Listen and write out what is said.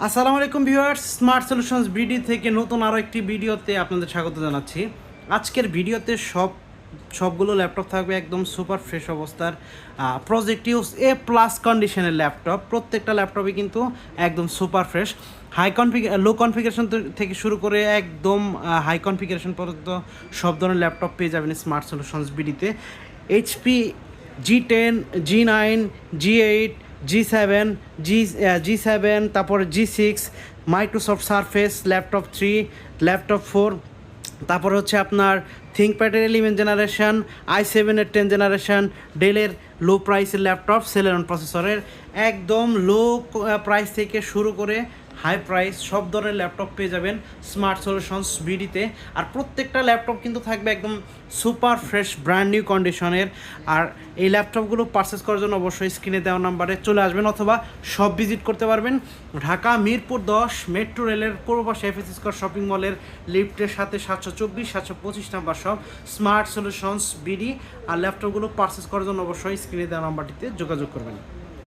আসসালামু আলাইকুম viewers, smart solutions BD থেকে নতুন আরও একটি ভিডিওতে আপনাদের স্বাগত জানাচ্ছি। আজকের ভিডিওতে সবগুলো ল্যাপটপ থাকবে একদম সুপার ফ্রেশ অবস্থার প্রজেক্টিভস A+ কন্ডিশনের ল্যাপটপ। প্রত্যেকটা ল্যাপটপই কিন্তু একদম সুপার ফ্রেশ। লো কনফিগারেশন থেকে শুরু করে একদম হাই কনফিগারেশন পর্যন্ত সব ধরনের ল্যাপটপ পেয়ে যাবেন smart solutions বিডিতে। HP G10, G9, G8, G7, G7, তারপর G6, Microsoft surface, laptop 3, laptop 4, তারপর হচ্ছে আপনার থিঙ্কপ্যাডের 11 জেনারেশন, i7-এর 10 জেনারেশন, ডেলের লো প্রাইসের ল্যাপটপ, সেলেরন প্রসেসরের একদম লো প্রাইস থেকে শুরু করে হাই প্রাইস সব ধরনের ল্যাপটপ পেয়ে যাবেন স্মার্ট সলিউশনস বিডিতে। আর প্রত্যেকটা ল্যাপটপ কিন্তু থাকবে একদম সুপার ফ্রেশ ব্র্যান্ড নিউ কন্ডিশনের। আর এই ল্যাপটপগুলো পারচেস করার জন্য অবশ্যই স্ক্রিনে দেওয়া নাম্বারে চলে আসবেন অথবা সব ভিজিট করতে পারবেন। ঢাকা মিরপুর 10 মেট্রো রেলের পূর্ব পাশে এফএস স্কয়ার শপিং মলের লিফটের সাথে 724 725 নাম্বার সব স্মার্ট সলিউশনস বিডি। আর ল্যাপটপগুলো পারচেস করার জন্য অবশ্যই স্ক্রিনে দেওয়া নাম্বারটিতে যোগাযোগ করবেন।